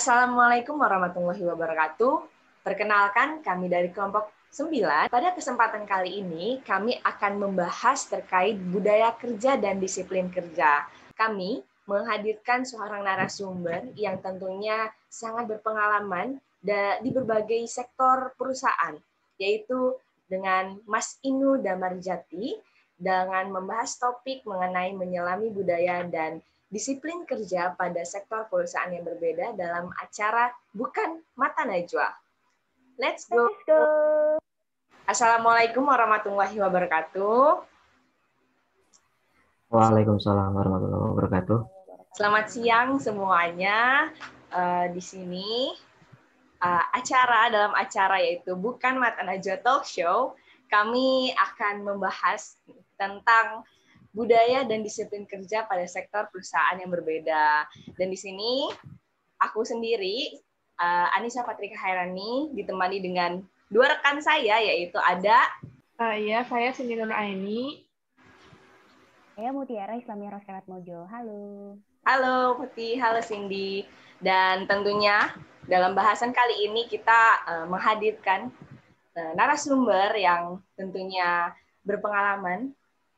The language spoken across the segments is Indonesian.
Assalamualaikum warahmatullahi wabarakatuh. Perkenalkan, kami dari kelompok 9. Pada kesempatan kali ini, kami akan membahas terkait budaya kerja dan disiplin kerja. Kami menghadirkan seorang narasumber yang tentunya sangat berpengalaman di berbagai sektor perusahaan, yaitu dengan Mas Inu Damarjati, dengan membahas topik mengenai menyelami budaya dan disiplin kerja pada sektor perusahaan yang berbeda dalam acara Bukan Mata Najwa. Let's go! Assalamualaikum warahmatullahi wabarakatuh. Waalaikumsalam warahmatullahi wabarakatuh. Selamat siang semuanya. Di sini dalam acara yaitu Bukan Mata Najwa Talk Show, kami akan membahas tentang budaya dan disiplin kerja pada sektor perusahaan yang berbeda. Dan di sini aku sendiri, Anissa Patrika Hairani, ditemani dengan dua rekan saya, yaitu ada... saya Cindy Nur Aini. Saya Mutiara Islamia Roskarat Mojo. Halo. Halo Putih, halo Cindy. Dan tentunya dalam bahasan kali ini kita menghadirkan narasumber yang tentunya berpengalaman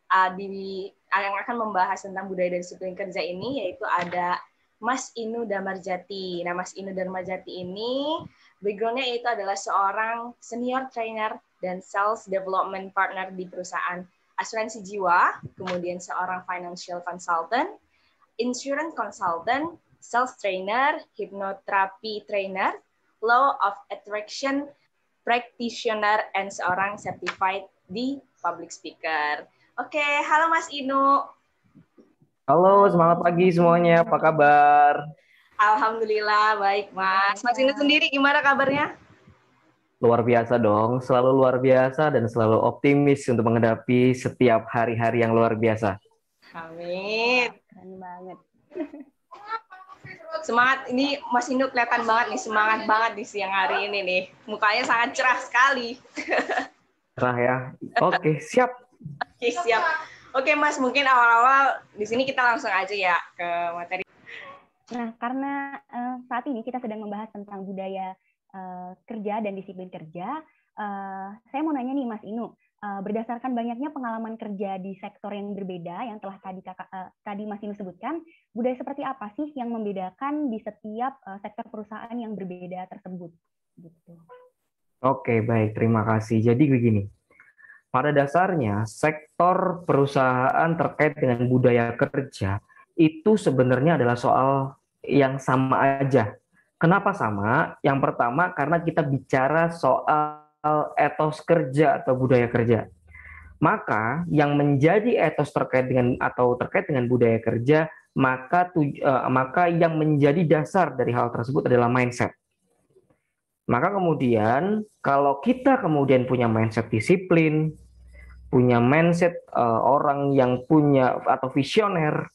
yang akan membahas tentang budaya dan disiplin kerja ini, yaitu ada Mas Inu Damarjati. Nah, Mas Inu Damarjati ini background-nya yaitu adalah seorang senior trainer dan sales development partner di perusahaan asuransi jiwa, kemudian seorang financial consultant, insurance consultant, sales trainer, hypnotherapy trainer, law of attraction practitioner, and seorang certified di public speaker. Oke, halo Mas Inu. Halo, semangat pagi semuanya. Apa kabar? Alhamdulillah, baik Mas. Mas Inu sendiri gimana kabarnya? Luar biasa dong, selalu luar biasa dan selalu optimis untuk menghadapi setiap hari-hari yang luar biasa. Amin. Keren banget. Semangat, ini Mas Inu kelihatan banget nih, semangat banget di siang hari ini nih. Mukanya sangat cerah sekali. Cerah ya? Oke, siap. Oke, siap. Oke, Mas, mungkin awal-awal di sini kita langsung aja ya ke materi. Nah, karena saat ini kita sedang membahas tentang budaya kerja dan disiplin kerja, saya mau nanya nih Mas Inu, berdasarkan banyaknya pengalaman kerja di sektor yang berbeda yang telah tadi Mas Inu sebutkan, budaya seperti apa sih yang membedakan di setiap sektor perusahaan yang berbeda tersebut? Gitu. Oke, baik. Terima kasih. Jadi begini. Pada dasarnya, sektor perusahaan terkait dengan budaya kerja itu sebenarnya adalah soal yang sama aja. Kenapa sama? Yang pertama, karena kita bicara soal etos kerja atau budaya kerja. Maka yang menjadi etos terkait dengan budaya kerja, maka yang menjadi dasar dari hal tersebut adalah mindset. Maka kemudian kalau kita kemudian punya mindset disiplin, punya mindset orang yang punya atau visioner,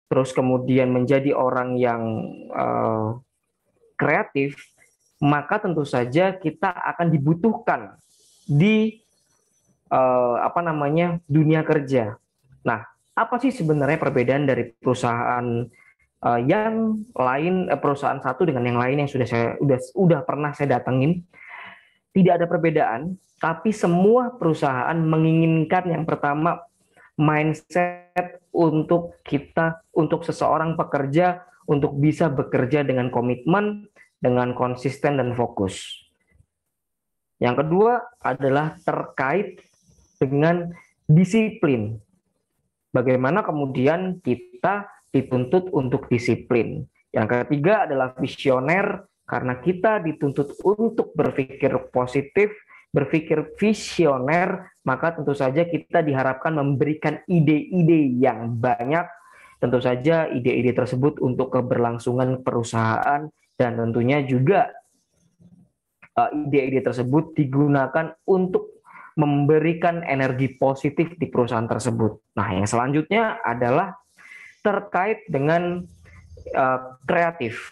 terus kemudian menjadi orang yang kreatif, maka tentu saja kita akan dibutuhkan di dunia kerja. Nah, apa sih sebenarnya perbedaan dari perusahaan yang lain, perusahaan satu dengan yang lain yang sudah pernah saya datengin? Tidak ada perbedaan, tapi semua perusahaan menginginkan yang pertama mindset untuk seseorang pekerja untuk bisa bekerja dengan komitmen, dengan konsisten dan fokus. Yang kedua adalah terkait dengan disiplin. Bagaimana kemudian kita dituntut untuk disiplin. Yang ketiga adalah visioner, karena kita dituntut untuk berpikir positif, berpikir visioner, maka tentu saja kita diharapkan memberikan ide-ide yang banyak, tentu saja ide-ide tersebut untuk keberlangsungan perusahaan, dan tentunya juga ide-ide tersebut digunakan untuk memberikan energi positif di perusahaan tersebut. Nah, yang selanjutnya adalah terkait dengan kreatif.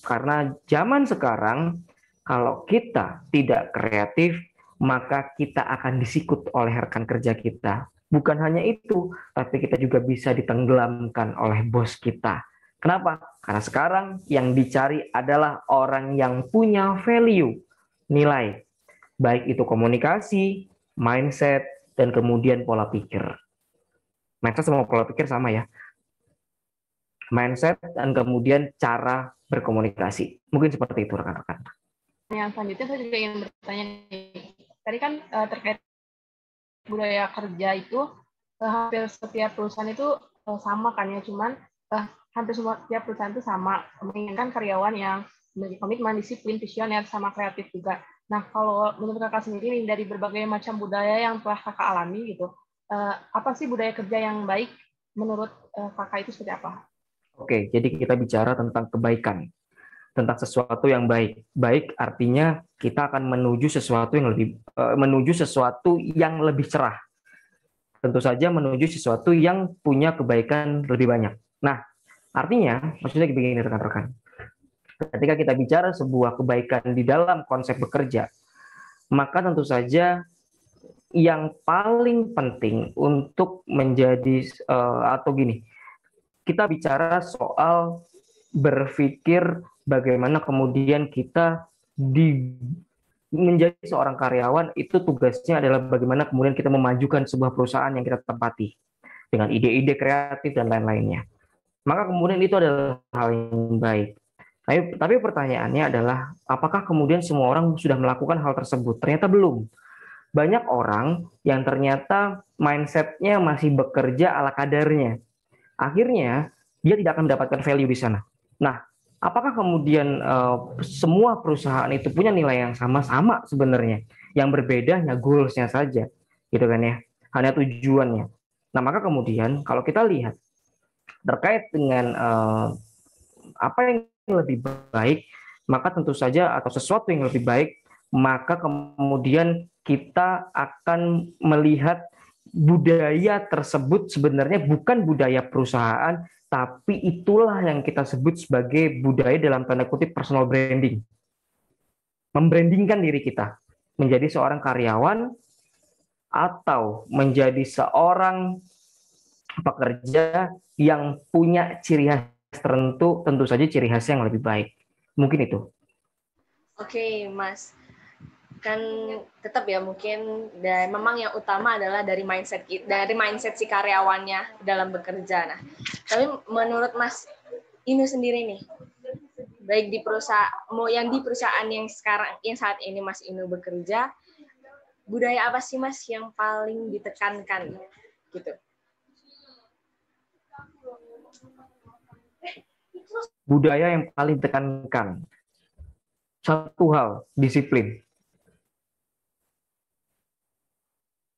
Karena zaman sekarang, kalau kita tidak kreatif, maka kita akan disikut oleh rekan kerja kita. Bukan hanya itu, tapi kita juga bisa ditenggelamkan oleh bos kita. Kenapa? Karena sekarang yang dicari adalah orang yang punya value, nilai. Baik itu komunikasi, mindset, dan kemudian pola pikir. Mindset sama pola pikir sama ya. Mindset dan kemudian cara berkomunikasi. Mungkin seperti itu rekan-rekan. Yang selanjutnya saya juga ingin bertanya nih. Tadi kan terkait budaya kerja itu hampir setiap perusahaan itu sama kan ya, cuman hampir semua setiap perusahaan itu sama menginginkan karyawan yang memiliki komitmen, disiplin, visioner, sama kreatif juga. Nah, kalau menurut kakak sendiri dari berbagai macam budaya yang telah kakak alami gitu, apa sih budaya kerja yang baik menurut kakak itu seperti apa? Oke, jadi kita bicara tentang kebaikan, tentang sesuatu yang baik. Baik artinya kita akan menuju sesuatu yang lebih cerah. Tentu saja menuju sesuatu yang punya kebaikan lebih banyak. Nah, artinya maksudnya begini rekan-rekan. Ketika kita bicara sebuah kebaikan di dalam konsep bekerja, maka tentu saja yang paling penting untuk menjadi atau gini, kita bicara soal berpikir bagaimana kemudian kita menjadi seorang karyawan itu tugasnya adalah bagaimana kemudian kita memajukan sebuah perusahaan yang kita tempati dengan ide-ide kreatif dan lain-lainnya. Maka kemudian itu adalah hal yang baik. Tapi pertanyaannya adalah apakah kemudian semua orang sudah melakukan hal tersebut? Ternyata belum. Banyak orang yang ternyata mindset-nya masih bekerja ala kadarnya. Akhirnya dia tidak akan mendapatkan value di sana. Nah, apakah kemudian semua perusahaan itu punya nilai yang sama-sama sebenarnya? Yang berbeda hanya goals-nya saja, gitu kan ya? Hanya tujuannya. Nah, maka kemudian kalau kita lihat terkait dengan apa yang lebih baik, maka tentu saja atau sesuatu yang lebih baik, maka kemudian kita akan melihat budaya tersebut sebenarnya bukan budaya perusahaan, tapi itulah yang kita sebut sebagai budaya dalam tanda kutip personal branding. Membrandingkan diri kita menjadi seorang karyawan atau menjadi seorang pekerja yang punya ciri khas tertentu, tentu saja ciri khas yang lebih baik. Mungkin itu. Oke, Mas. Kan tetap ya mungkin dan memang yang utama adalah dari mindset si karyawannya dalam bekerja. Nah, tapi menurut Mas Inu sendiri nih, baik di perusahaan di perusahaan yang saat ini Mas Inu bekerja, budaya apa sih Mas yang paling ditekankan gitu? Budaya yang paling ditekankan. Satu hal, disiplin.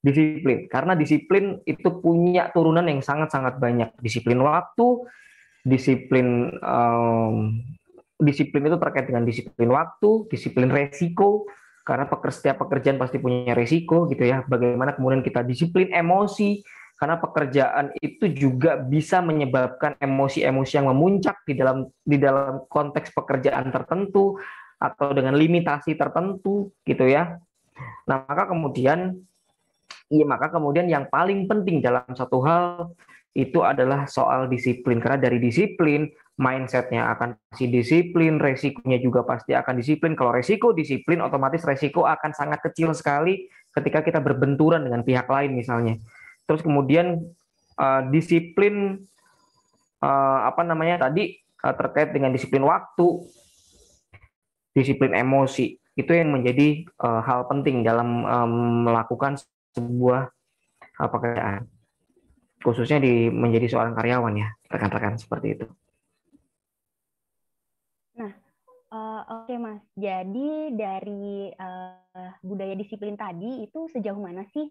Disiplin, karena disiplin itu punya turunan yang sangat-sangat banyak. Disiplin waktu, disiplin itu terkait dengan disiplin waktu, disiplin resiko, karena setiap pekerjaan pasti punya resiko gitu ya. Bagaimana kemudian kita disiplin emosi, karena pekerjaan itu juga bisa menyebabkan emosi-emosi yang memuncak di dalam konteks pekerjaan tertentu atau dengan limitasi tertentu gitu ya. Nah, maka kemudian yang paling penting dalam satu hal itu adalah soal disiplin. Karena dari disiplin, mindset-nya akan pasti disiplin, resikonya juga pasti akan disiplin. Kalau resiko disiplin, otomatis resiko akan sangat kecil sekali ketika kita berbenturan dengan pihak lain misalnya. Terus kemudian disiplin terkait dengan disiplin waktu, disiplin emosi, itu yang menjadi hal penting dalam melakukan sebuah pekerjaan, khususnya menjadi seorang karyawan ya, rekan-rekan, seperti itu. Nah, oke Mas, jadi dari budaya disiplin tadi itu sejauh mana sih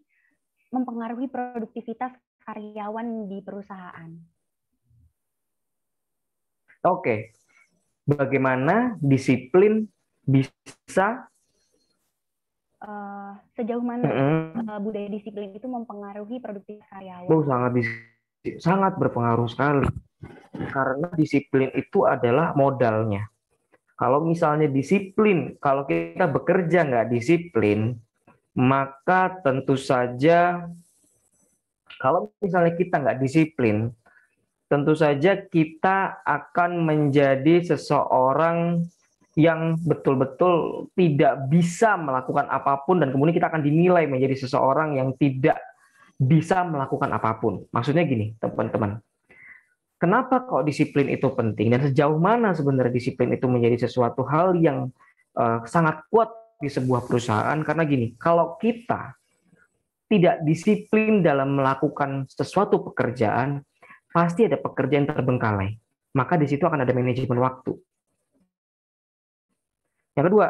mempengaruhi produktivitas karyawan di perusahaan? Oke, bagaimana disiplin bisa sejauh mana budaya disiplin itu mempengaruhi produktivitas karyawan? Sangat berpengaruh sekali, karena disiplin itu adalah modalnya. Kalau misalnya disiplin, kalau kita bekerja nggak disiplin, maka tentu saja kalau misalnya kita nggak disiplin, tentu saja kita akan menjadi seseorang yang betul-betul tidak bisa melakukan apapun, dan kemudian kita akan dinilai menjadi seseorang yang tidak bisa melakukan apapun. Maksudnya gini, teman-teman. Kenapa kok disiplin itu penting, dan sejauh mana sebenarnya disiplin itu menjadi sesuatu hal yang sangat kuat di sebuah perusahaan? Karena gini, kalau kita tidak disiplin dalam melakukan sesuatu pekerjaan, pasti ada pekerjaan terbengkalai. Maka di situ akan ada manajemen waktu. Yang kedua,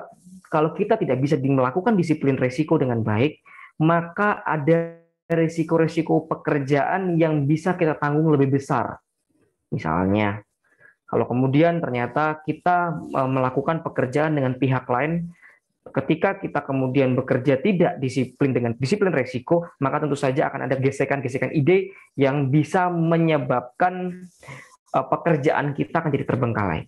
kalau kita tidak bisa melakukan disiplin risiko dengan baik, maka ada risiko-risiko pekerjaan yang bisa kita tanggung lebih besar. Misalnya, kalau kemudian ternyata kita melakukan pekerjaan dengan pihak lain, ketika kita kemudian bekerja tidak disiplin dengan disiplin risiko, maka tentu saja akan ada gesekan-gesekan ide yang bisa menyebabkan pekerjaan kita akan jadi terbengkalai.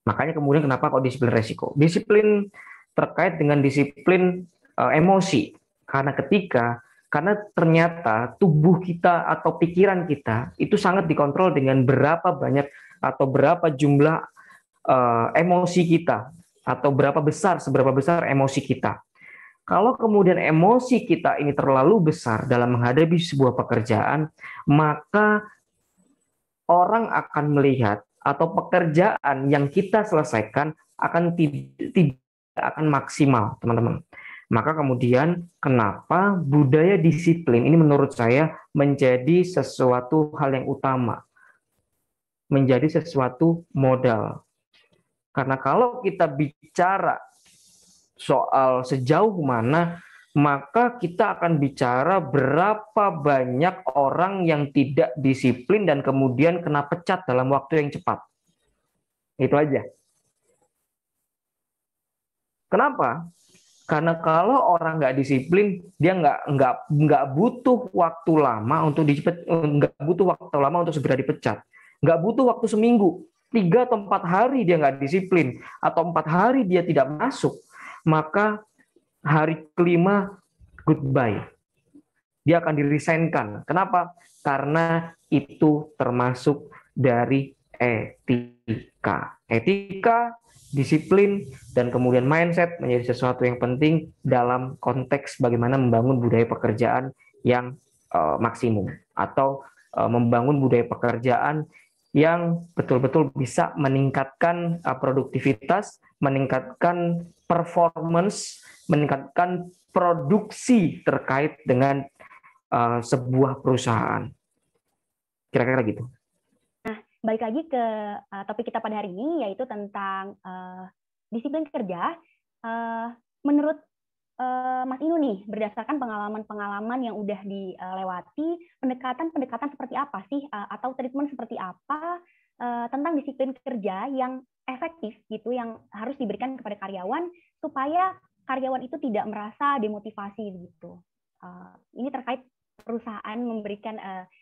Makanya kemudian kenapa kok disiplin risiko? Disiplin terkait dengan disiplin emosi. Karena ternyata tubuh kita atau pikiran kita itu sangat dikontrol dengan berapa banyak atau berapa jumlah emosi kita, atau seberapa besar emosi kita. Kalau kemudian emosi kita ini terlalu besar dalam menghadapi sebuah pekerjaan, maka orang akan melihat atau pekerjaan yang kita selesaikan akan tidak akan maksimal, teman-teman. Maka kemudian kenapa budaya disiplin ini menurut saya menjadi sesuatu hal yang utama, menjadi sesuatu modal. Karena kalau kita bicara soal sejauh mana, maka kita akan bicara berapa banyak orang yang tidak disiplin dan kemudian kena pecat dalam waktu yang cepat. Itu aja. Kenapa? Karena kalau orang nggak disiplin, dia nggak butuh waktu lama untuk segera dipecat. Nggak butuh waktu seminggu, 3 atau 4 hari dia nggak disiplin, atau 4 hari dia tidak masuk, maka hari kelima goodbye. Dia akan dirisainkan. Kenapa? Karena itu termasuk dari etika. Etika, disiplin, dan kemudian mindset menjadi sesuatu yang penting dalam konteks bagaimana membangun budaya pekerjaan yang maksimum, atau membangun budaya pekerjaan yang betul-betul bisa meningkatkan produktivitas, meningkatkan performance, meningkatkan produksi terkait dengan sebuah perusahaan. Kira-kira gitu. Nah, balik lagi ke topik kita pada hari ini, yaitu tentang disiplin kerja. Menurut Mas Inu nih, berdasarkan pengalaman-pengalaman yang udah dilewati, pendekatan-pendekatan seperti apa sih, atau treatment seperti apa tentang disiplin kerja yang efektif gitu, yang harus diberikan kepada karyawan supaya karyawan itu tidak merasa demotivasi gitu. Ini terkait perusahaan memberikan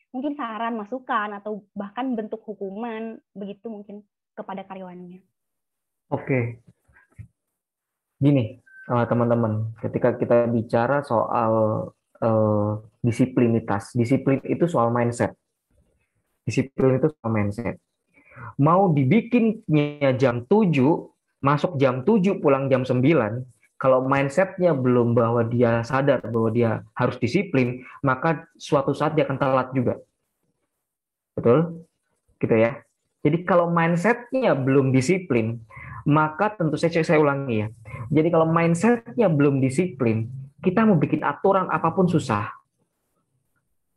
mungkin saran, masukan, atau bahkan bentuk hukuman begitu mungkin kepada karyawannya. Oke. Gini, teman-teman, ketika kita bicara soal disiplinitas, disiplin itu soal mindset. Disiplin itu soal mindset. Mau dibikinnya jam 7, masuk jam 7, pulang jam 9, kalau mindsetnya belum bahwa dia sadar bahwa dia harus disiplin, maka suatu saat dia akan telat juga. Betul? Gitu ya. Jadi kalau mindsetnya belum disiplin, maka tentu saja saya ulangi ya. Jadi kalau mindsetnya belum disiplin, kita mau bikin aturan apapun susah.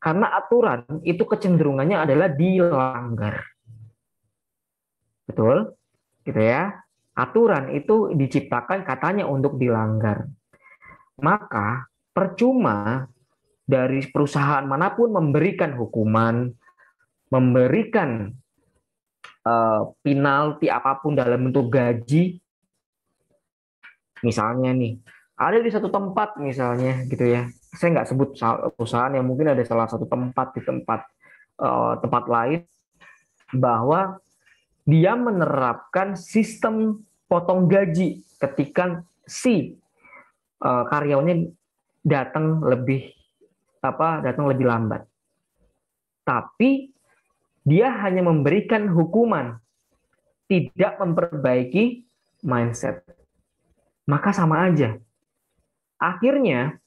Karena aturan itu kecenderungannya adalah dilanggar. Betul? Gitu ya. Aturan itu diciptakan katanya untuk dilanggar. Maka percuma dari perusahaan manapun memberikan hukuman, memberikan penalti apapun dalam bentuk gaji. Misalnya nih, ada di satu tempat misalnya gitu ya. Saya nggak sebut perusahaan, yang mungkin ada salah satu tempat di tempat lain bahwa dia menerapkan sistem potong gaji ketika si karyawannya datang lebih lambat. tapi dia hanya memberikan hukuman, tidak memperbaiki mindset. Maka sama aja. Akhirnya,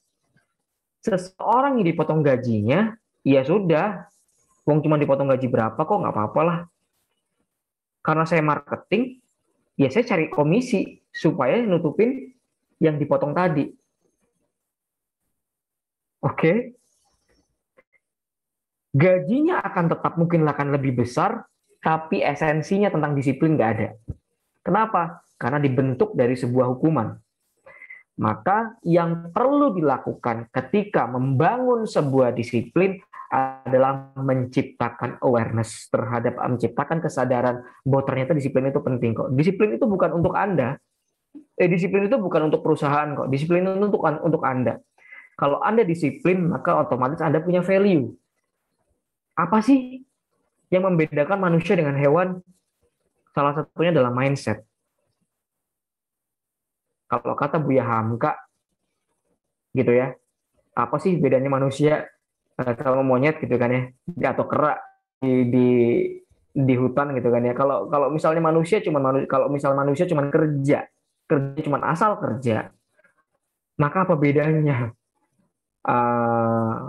seseorang yang dipotong gajinya, ya sudah, wong cuma dipotong gaji berapa kok, nggak apa-apa lah. Karena saya marketing, ya saya cari komisi supaya nutupin yang dipotong tadi. Oke? Gajinya akan tetap mungkin akan lebih besar, tapi esensinya tentang disiplin nggak ada. Kenapa? Karena dibentuk dari sebuah hukuman. Maka yang perlu dilakukan ketika membangun sebuah disiplin adalah menciptakan awareness terhadap, menciptakan kesadaran bahwa ternyata disiplin itu penting kok. Disiplin itu bukan untuk Anda. Disiplin itu bukan untuk perusahaan kok. Disiplin itu untuk Anda. Kalau Anda disiplin, maka otomatis Anda punya value. Apa sih yang membedakan manusia dengan hewan? Salah satunya adalah mindset. Kalau kata Buya Hamka, gitu ya, apa sih bedanya manusia sama monyet gitu kan ya, atau kera di hutan gitu kan ya. Kalau misalnya manusia cuma kerja cuma asal kerja, maka apa bedanya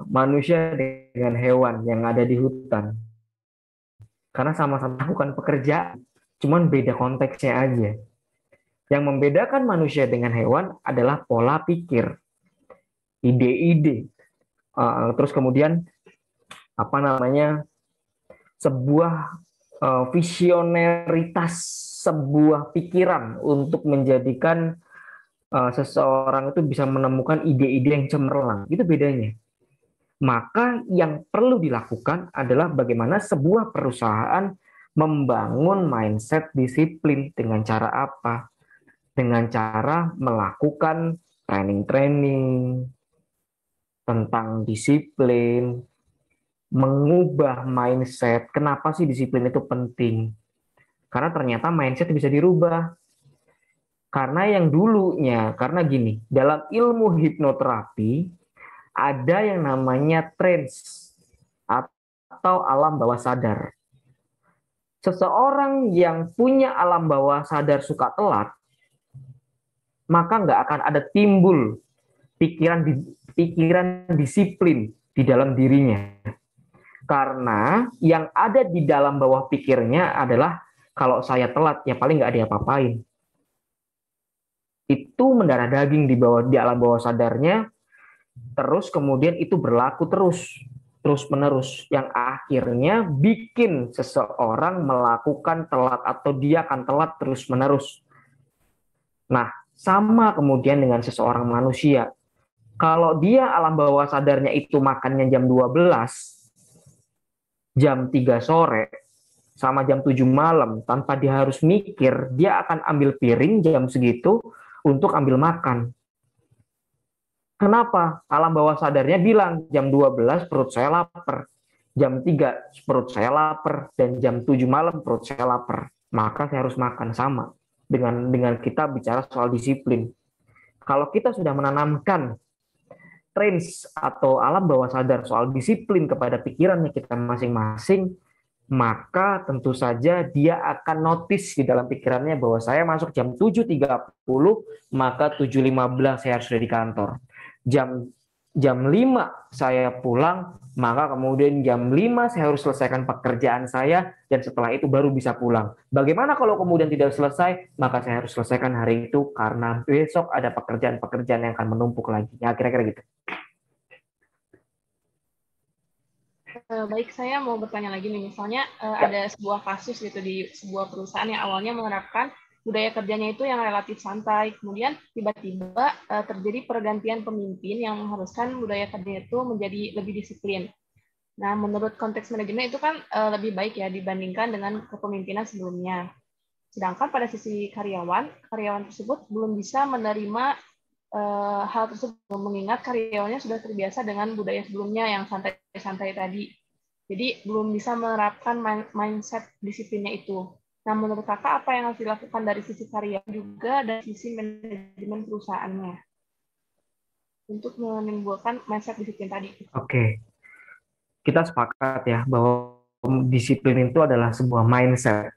manusia dengan hewan yang ada di hutan? Karena sama-sama melakukan pekerjaan, cuman beda konteksnya aja. Yang membedakan manusia dengan hewan adalah pola pikir, ide-ide, terus kemudian apa namanya, sebuah visioneritas, sebuah pikiran untuk menjadikan seseorang itu bisa menemukan ide-ide yang cemerlang. Itu bedanya. Maka yang perlu dilakukan adalah bagaimana sebuah perusahaan membangun mindset disiplin. Dengan cara apa? Dengan cara melakukan training-training tentang disiplin, mengubah mindset. Kenapa sih disiplin itu penting? Karena ternyata mindset bisa dirubah. Karena yang dulunya, karena gini, dalam ilmu hipnoterapi ada yang namanya trance atau alam bawah sadar. Seseorang yang punya alam bawah sadar suka telat, maka nggak akan ada timbul pikiran disiplin di dalam dirinya. Karena yang ada di dalam bawah pikirnya adalah kalau saya telat ya paling nggak ada apa-apain. Itu mendarah daging di alam bawah sadarnya, terus kemudian itu berlaku terus menerus, yang akhirnya bikin seseorang melakukan telat atau dia akan telat terus menerus. Nah, sama kemudian dengan seseorang manusia. Kalau dia alam bawah sadarnya itu makannya jam 12, jam 3 sore, sama jam 7 malam, tanpa dia harus mikir, dia akan ambil piring jam segitu untuk ambil makan. Kenapa? Alam bawah sadarnya bilang, jam 12 perut saya lapar, jam 3 perut saya lapar, dan jam 7 malam perut saya lapar. Maka saya harus makan. Sama dengan kita bicara soal disiplin. Kalau kita sudah menanamkan trends atau alam bawah sadar soal disiplin kepada pikirannya kita masing-masing, maka tentu saja dia akan notice di dalam pikirannya bahwa saya masuk jam 7.30, maka 7.15 saya harus sudah di kantor. Jam 5 saya pulang, maka kemudian jam 5 saya harus selesaikan pekerjaan saya, dan setelah itu baru bisa pulang. Bagaimana kalau kemudian tidak selesai? Maka saya harus selesaikan hari itu karena besok ada pekerjaan-pekerjaan yang akan menumpuk lagi. Ya, kira-kira gitu. Baik, saya mau bertanya lagi nih. Misalnya ada sebuah kasus gitu di sebuah perusahaan yang awalnya menerapkan budaya kerjanya itu yang relatif santai. Kemudian tiba-tiba terjadi pergantian pemimpin yang mengharuskan budaya kerja itu menjadi lebih disiplin. Nah, menurut konteks manajemen itu kan lebih baik ya dibandingkan dengan kepemimpinan sebelumnya. Sedangkan pada sisi karyawan tersebut belum bisa menerima hal tersebut, mengingat karyawannya sudah terbiasa dengan budaya sebelumnya yang santai-santai tadi. Jadi belum bisa menerapkan mindset disiplinnya itu. Nah, menurut Kakak apa yang harus dilakukan dari sisi karyawan juga dari sisi manajemen perusahaannya untuk menimbulkan mindset disiplin tadi? Oke. kita sepakat ya bahwa disiplin itu adalah sebuah mindset.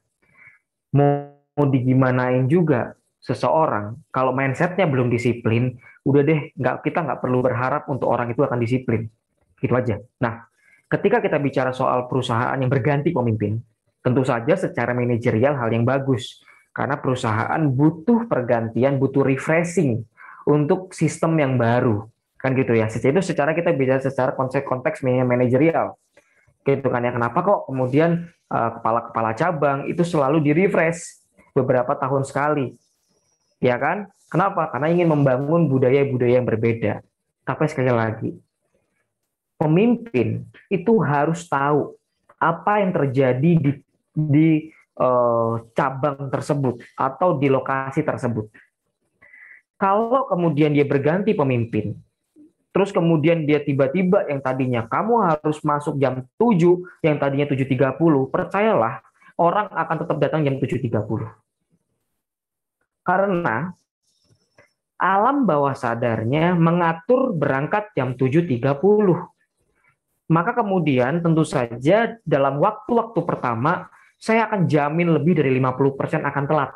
Mau digimanain juga seseorang, kalau mindsetnya belum disiplin, udah deh, kita nggak perlu berharap untuk orang itu akan disiplin. Gitu aja. Nah, ketika kita bicara soal perusahaan yang berganti pemimpin, tentu saja secara manajerial hal yang bagus. Karena perusahaan butuh pergantian, butuh refreshing untuk sistem yang baru. Kan gitu ya. Itu secara kita bicara secara konteks manajerial. Gitu kan ya. Kenapa kok kemudian kepala-kepala cabang itu selalu di-refresh beberapa tahun sekali. Ya kan? Kenapa? Karena ingin membangun budaya-budaya yang berbeda. Tapi sekali lagi, pemimpin itu harus tahu apa yang terjadi di cabang tersebut atau di lokasi tersebut. Kalau kemudian dia berganti pemimpin, terus kemudian dia tiba-tiba yang tadinya kamu harus masuk jam 7, yang tadinya 7.30, percayalah orang akan tetap datang jam 7.30. Karena alam bawah sadarnya mengatur berangkat jam 7.30. Maka kemudian tentu saja dalam waktu-waktu pertama, saya akan jamin lebih dari 50% akan telat.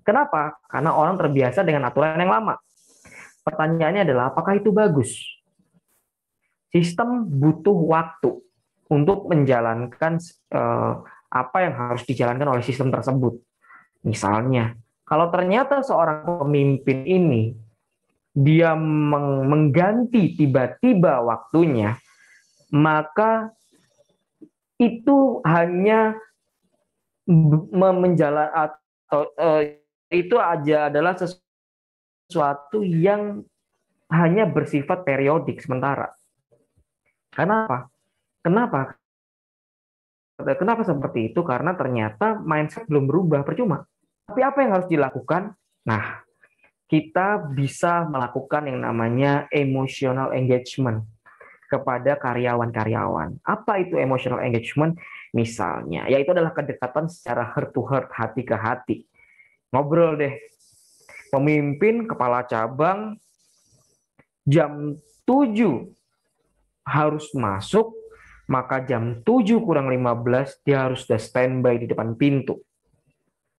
Kenapa? Karena orang terbiasa dengan aturan yang lama. Pertanyaannya adalah, apakah itu bagus? Sistem butuh waktu untuk menjalankan apa yang harus dijalankan oleh sistem tersebut. Misalnya, kalau ternyata seorang pemimpin ini dia mengganti tiba-tiba waktunya, maka itu hanya menjalan atau itu aja adalah sesuatu yang hanya bersifat periodik sementara. Kenapa? Kenapa? Kenapa seperti itu? Karena ternyata mindset belum berubah, percuma. Tapi apa yang harus dilakukan? Nah, kita bisa melakukan yang namanya emotional engagement kepada karyawan-karyawan. Apa itu emotional engagement? Misalnya, yaitu adalah kedekatan secara heart to heart, hati ke hati. Ngobrol deh. Pemimpin, kepala cabang, jam 7 harus masuk, maka jam 7 kurang 15 dia harus sudah standby di depan pintu.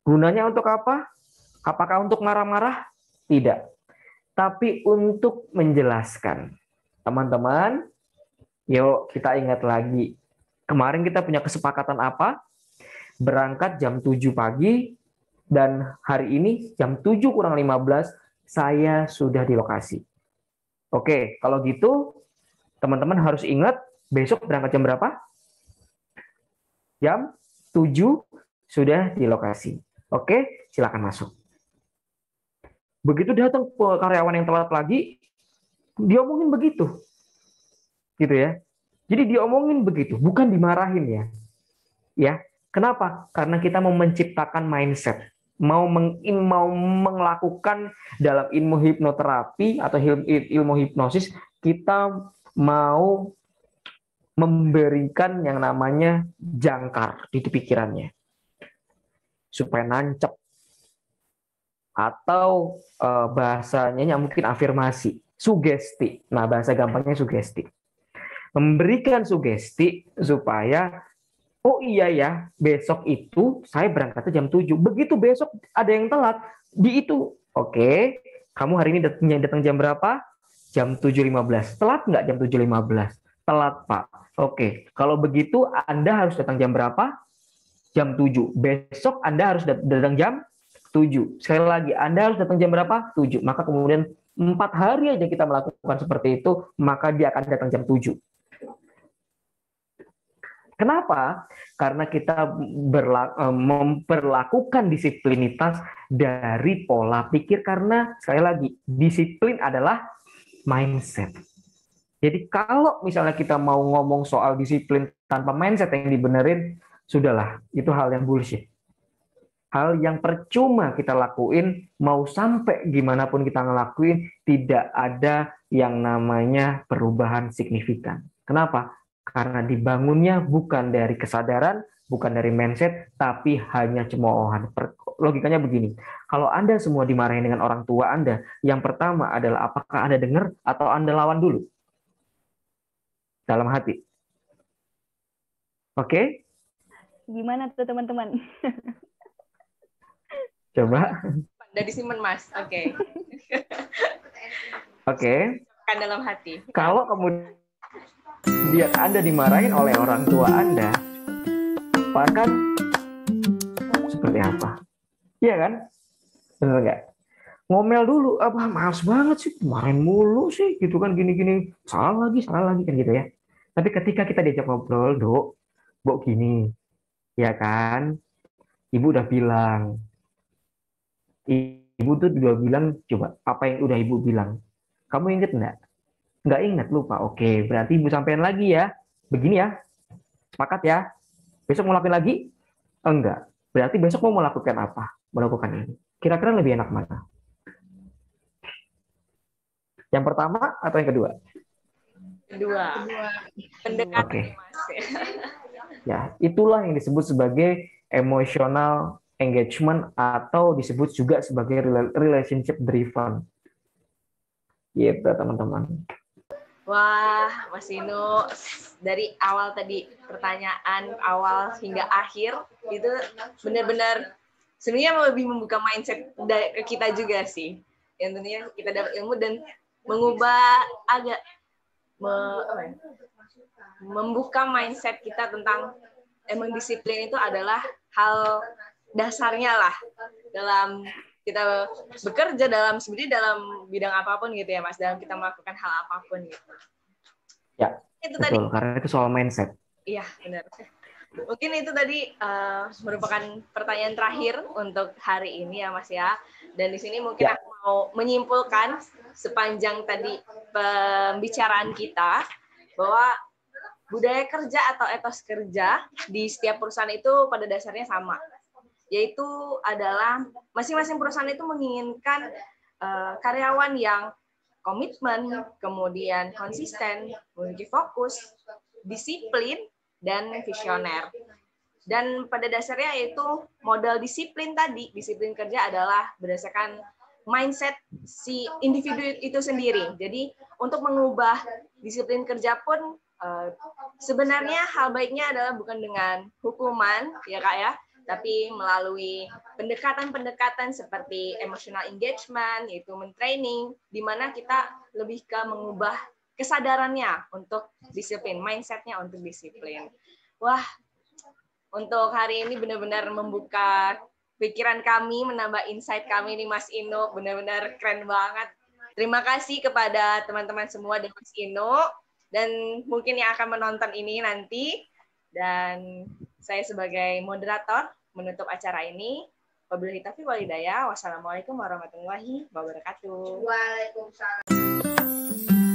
Gunanya untuk apa? Apakah untuk marah-marah? Tidak. Tapi untuk menjelaskan. Teman-teman, yuk kita ingat lagi. Kemarin kita punya kesepakatan apa? Berangkat jam 7 pagi, dan hari ini jam 7 kurang 15 saya sudah di lokasi. Oke, kalau gitu teman-teman harus ingat besok berangkat jam berapa? Jam 7 sudah di lokasi. Oke, silakan masuk. Begitu datang karyawan yang telat lagi, diomongin begitu. Gitu ya. Jadi diomongin begitu, bukan dimarahin ya. Ya, kenapa? Karena kita mau menciptakan mindset, mau melakukan dalam ilmu hipnoterapi atau ilmu hipnosis, kita mau memberikan yang namanya jangkar di pikirannya supaya nancep, atau bahasanya mungkin afirmasi, sugesti. Nah, bahasa gampangnya sugesti. Memberikan sugesti supaya oh iya ya, besok itu saya berangkatnya jam 7. Begitu besok ada yang telat, di itu, oke, kamu hari ini datang jam berapa? Jam 7.15. Telat nggak jam 7.15? Telat, Pak. Oke, kalau begitu Anda harus datang jam berapa? Jam 7. Besok Anda harus datang jam 7. Sekali lagi, Anda harus datang jam berapa? 7. Maka kemudian 4 hari aja kita melakukan seperti itu, maka dia akan datang jam 7. Kenapa? Karena kita memperlakukan disiplinitas dari pola pikir, karena sekali lagi, disiplin adalah mindset. Jadi kalau misalnya kita mau ngomong soal disiplin tanpa mindset yang dibenerin, sudahlah, itu hal yang bullshit. Hal yang percuma kita lakuin, mau sampai gimana pun kita ngelakuin, tidak ada yang namanya perubahan signifikan. Kenapa? Karena dibangunnya bukan dari kesadaran, bukan dari mindset, tapi hanya cemoohan. Logikanya begini, kalau Anda semua dimarahin dengan orang tua Anda, yang pertama adalah apakah Anda dengar atau Anda lawan dulu? dalam hati. Oke? Gimana tuh teman-teman? Coba. Dari Simon Mas. Oke. Oke. Kan dalam hati. Kalau kemudian Anda dimarahin oleh orang tua Anda, maka seperti apa? Iya kan? Benar nggak? Ngomel dulu, apa males banget sih, main mulu sih, gitu kan, gini-gini, salah lagi kan gitu ya. Tapi ketika kita diajak ngobrol, Dok gini, ya kan, Ibu udah bilang, Ibu tuh udah bilang, coba, apa yang udah Ibu bilang? Kamu inget nggak? Nggak inget, lupa. Oke, berarti Ibu sampein lagi ya, begini ya, sepakat ya, besok mau lakuin lagi? Enggak. Berarti besok mau melakukan apa? Melakukan ini. Kira-kira lebih enak mana? Yang pertama atau yang kedua? Kedua. Pendekatan Oke. Mas. Ya, itulah yang disebut sebagai emotional engagement atau disebut juga sebagai relationship driven. Gitu, teman-teman. Wah, Mas Inu, dari awal tadi pertanyaan awal hingga akhir itu benar-benar sebenarnya lebih membuka mindset ke kita juga sih. Yang tentunya kita dapat ilmu dan mengubah agak membuka mindset kita tentang emang disiplin itu adalah hal dasarnya lah dalam kita bekerja sebenarnya dalam bidang apapun gitu ya Mas, dalam kita melakukan hal apapun gitu. Ya, itu betul, tadi. Karena itu soal mindset. Iya, benar. Mungkin itu tadi merupakan pertanyaan terakhir untuk hari ini ya Mas ya. Dan di sini mungkin aku mau menyimpulkan sepanjang tadi pembicaraan kita bahwa budaya kerja atau etos kerja di setiap perusahaan itu pada dasarnya sama. Yaitu adalah masing-masing perusahaan itu menginginkan karyawan yang komitmen, kemudian konsisten, memiliki fokus, disiplin, dan visioner. Dan pada dasarnya itu modal disiplin tadi, disiplin kerja adalah berdasarkan mindset si individu itu sendiri. Jadi untuk mengubah disiplin kerja pun sebenarnya hal baiknya adalah bukan dengan hukuman, ya Kak ya, tapi melalui pendekatan-pendekatan seperti emotional engagement, yaitu mentraining, di mana kita lebih ke mengubah kesadarannya untuk disiplin, mindset-nya untuk disiplin. Wah, untuk hari ini benar-benar membuka pikiran kami, menambah insight kami nih Mas Inu, benar-benar keren banget. Terima kasih kepada teman-teman semua dan Mas Inu, dan mungkin yang akan menonton ini nanti. Dan saya sebagai moderator menutup acara ini. Wabillahi taufiq wal hidayah. Wassalamualaikum warahmatullahi wabarakatuh. Waalaikumsalam.